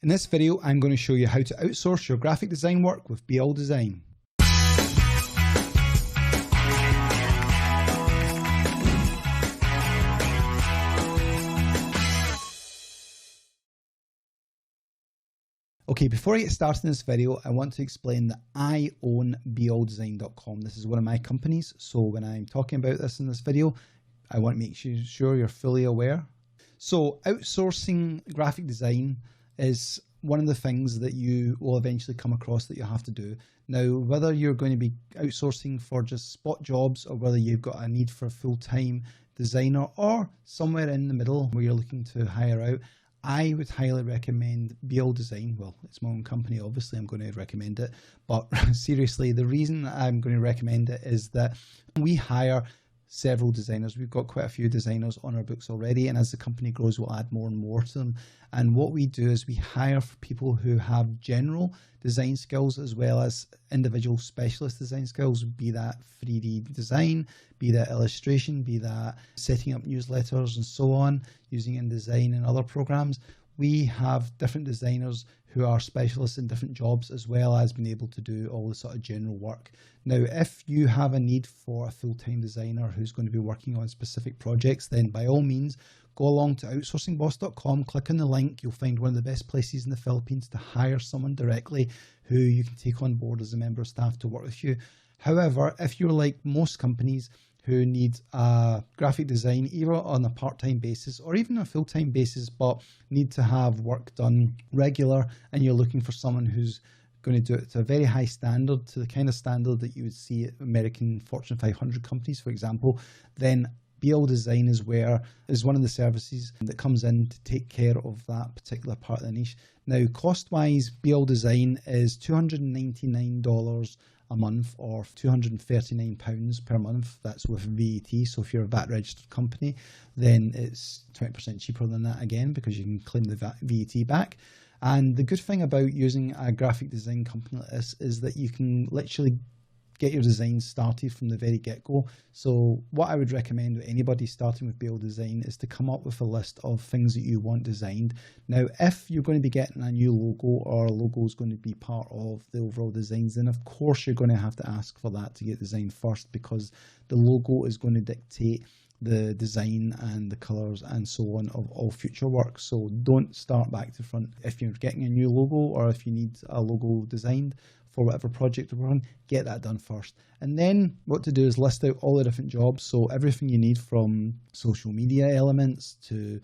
In this video, I'm going to show you how to outsource your graphic design work with BL Design. Okay, before I get started in this video, I want to explain that I own bldesign.com. This is one of my companies, so when I'm talking about this in this video, I want to make sure you're fully aware. So outsourcing graphic design is one of the things that you will eventually come across that you have to do. Now, whether you're going to be outsourcing for just spot jobs or whether you've got a need for a full-time designer or somewhere in the middle where you're looking to hire out, I would highly recommend BL Design. Well, it's my own company, obviously I'm going to recommend it, but seriously, the reason that I'm going to recommend it is that we hire several designers. We've got quite a few designers on our books already, and as the company grows, we'll add more and more to them. And what we do is we hire for people who have general design skills as well as individual specialist design skills, be that 3D design, be that illustration, be that setting up newsletters and so on, using InDesign and other programs. We have different designers who are specialists in different jobs as well as being able to do all the sort of general work. Now, if you have a need for a full-time designer who's going to be working on specific projects, then by all means, go along to outsourcingboss.com, click on the link. You'll find one of the best places in the Philippines to hire someone directly who you can take on board as a member of staff to work with you. However, if you're like most companies who need a graphic design either on a part-time basis or even a full-time basis, but need to have work done regular, and you're looking for someone who's going to do it to a very high standard, to the kind of standard that you would see at American Fortune 500 companies, for example, then BL Design is one of the services that comes in to take care of that particular part of the niche. Now, cost-wise, BL Design is $299 a month or £239 per month. That's with VAT. So if you're a VAT registered company, then it's 20% cheaper than that again, because you can claim the VAT back. And the good thing about using a graphic design company like this is that you can literally get your design started from the very get-go. So what I would recommend with anybody starting with BL Design is to come up with a list of things that you want designed. Now, if you're going to be getting a new logo or a logo is going to be part of the overall designs, then of course you're going to have to ask for that to get designed first, because the logo is going to dictate the design and the colors and so on of all future work. So don't start back to front. If you're getting a new logo or if you need a logo designed for whatever project you're on, get that done first. And then what to do is list out all the different jobs. So everything you need from social media elements to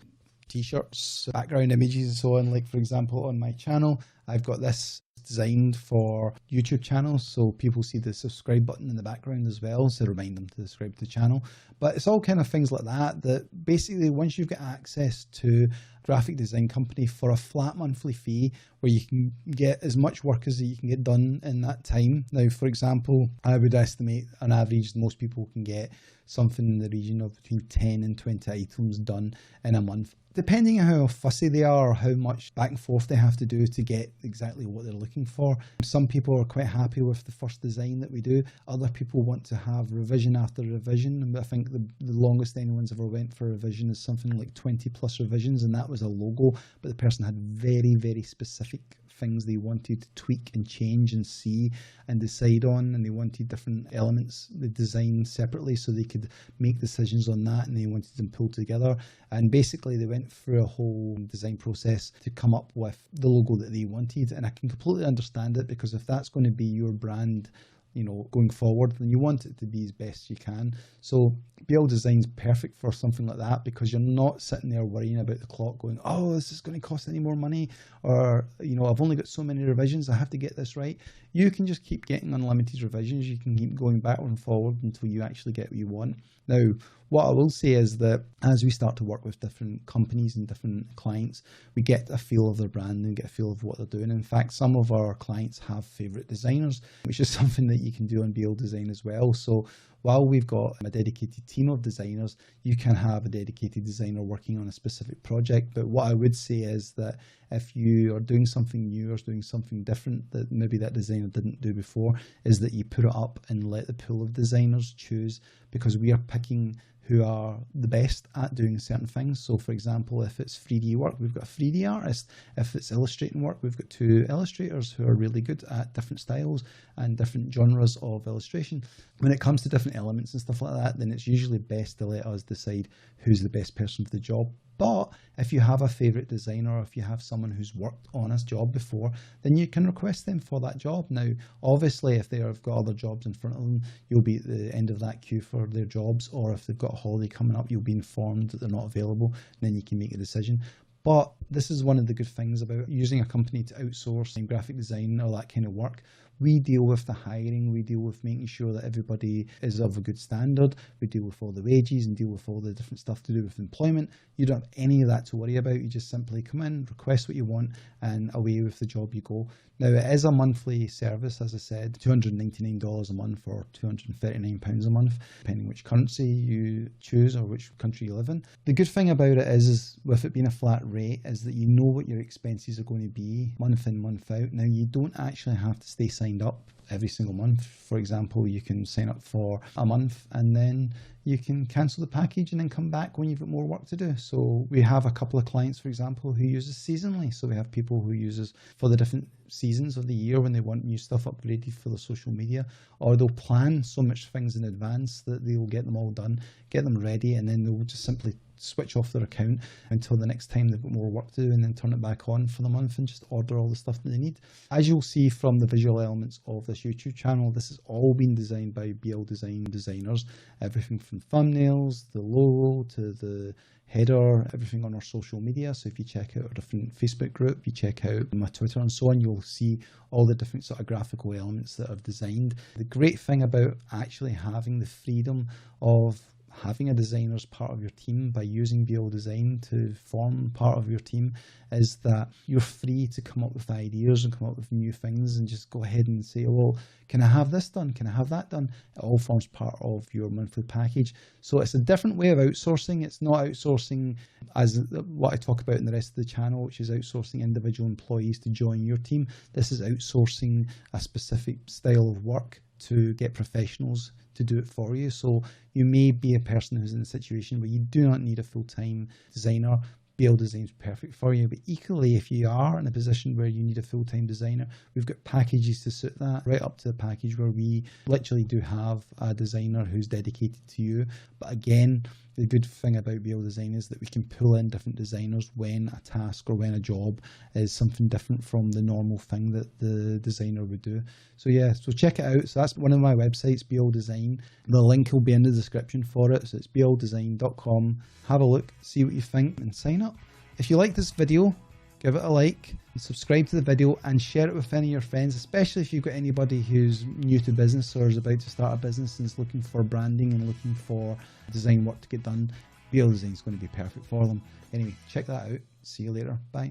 t-shirts, background images and so on. Like for example, on my channel, I've got this designed for YouTube channels, so people see the subscribe button in the background as well, so remind them to subscribe to the channel. But it's all kind of things like that, that basically once you've got access to a graphic design company for a flat monthly fee where you can get as much work as you can get done in that time. Now, for example, I would estimate on average most people can get something in the region of between 10 and 20 items done in a month, depending on how fussy they are or how much back and forth they have to do to get exactly what they're looking for. Some people are quite happy with the first design that we do. Other people want to have revision after revision. And I think the longest anyone's ever went for a revision is something like 20 plus revisions, and that was a logo, but the person had very, very specific things they wanted to tweak and change and see and decide on, and they wanted different elements they designed separately so they could make decisions on that, and they wanted them pulled together. And basically they went through a whole design process to come up with the logo that they wanted, and I can completely understand it, because if that's going to be your brand, you know, going forward, then you want it to be as best you can. So BL Design's perfect for something like that, because you're not sitting there worrying about the clock going, oh, is this going to cost any more money? Or, you know, I've only got so many revisions, I have to get this right. You can just keep getting unlimited revisions. You can keep going backward and forward until you actually get what you want. Now, what I will say is that as we start to work with different companies and different clients, we get a feel of their brand and get a feel of what they're doing. In fact, some of our clients have favorite designers, which is something that you can do on BL Design as well. So while we've got a dedicated team of designers, you can have a dedicated designer working on a specific project. But what I would say is that if you are doing something new or doing something different that maybe that designer didn't do before, is that you put it up and let the pool of designers choose, because we are picking who are the best at doing certain things. So for example, if it's 3D work, we've got a 3D artist. If it's illustrating work, we've got 2 illustrators who are really good at different styles and different genres of illustration. When it comes to different elements and stuff like that, then it's usually best to let us decide who's the best person for the job. But if you have a favourite designer, or if you have someone who's worked on a job before, then you can request them for that job. Now, obviously, if they have got other jobs in front of them, you'll be at the end of that queue for their jobs, or if they've got a holiday coming up, you'll be informed that they're not available, and then you can make a decision. But this is one of the good things about using a company to outsource graphic design or that kind of work. We deal with the hiring, we deal with making sure that everybody is of a good standard, we deal with all the wages and deal with all the different stuff to do with employment. You don't have any of that to worry about. You just simply come in, request what you want, and away with the job you go. Now, it is a monthly service, as I said, $299 a month or £239 a month, depending which currency you choose or which country you live in. The good thing about it is with it being a flat rate, is that you know what your expenses are going to be month in, month out. Now, you don't actually have to stay signed up every single month. For example, you can sign up for a month and then you can cancel the package and then come back when you've got more work to do. So we have a couple of clients, for example, who use us seasonally. So we have people who use us for the different seasons of the year when they want new stuff upgraded for the social media, or they'll plan so much things in advance that they'll get them all done, get them ready, and then they'll just simply switch off their account until the next time they've got more work to do, and then turn it back on for the month and just order all the stuff that they need. As you'll see from the visual elements of this YouTube channel, this has all been designed by BL Design designers. Everything from thumbnails, the logo, to the header, everything on our social media. So if you check out our different Facebook group, you check out my Twitter and so on, you'll see all the different sort of graphical elements that I've designed. The great thing about actually having the freedom of having a designer as part of your team by using BL Design to form part of your team is that you're free to come up with ideas and come up with new things and just go ahead and say, well, can I have this done? Can I have that done? It all forms part of your monthly package. So it's a different way of outsourcing. It's not outsourcing as what I talk about in the rest of the channel, which is outsourcing individual employees to join your team. This is outsourcing a specific style of work to get professionals to do it for you. So you may be a person who's in a situation where you do not need a full-time designer. BL Design is perfect for you. But equally, if you are in a position where you need a full-time designer, we've got packages to suit that, right up to the package where we literally do have a designer who's dedicated to you. But again, the good thing about BL Design is that we can pull in different designers when a task or when a job is something different from the normal thing that the designer would do. So yeah, so check it out. So that's one of my websites, BL Design. The link will be in the description for it. So it's bldesign.com. Have a look, see what you think, and sign up. If you like this video, give it a like, subscribe to the video, and share it with any of your friends, especially if you've got anybody who's new to business or is about to start a business and is looking for branding and looking for design work to get done. BL Design is going to be perfect for them. Anyway, check that out. See you later. Bye.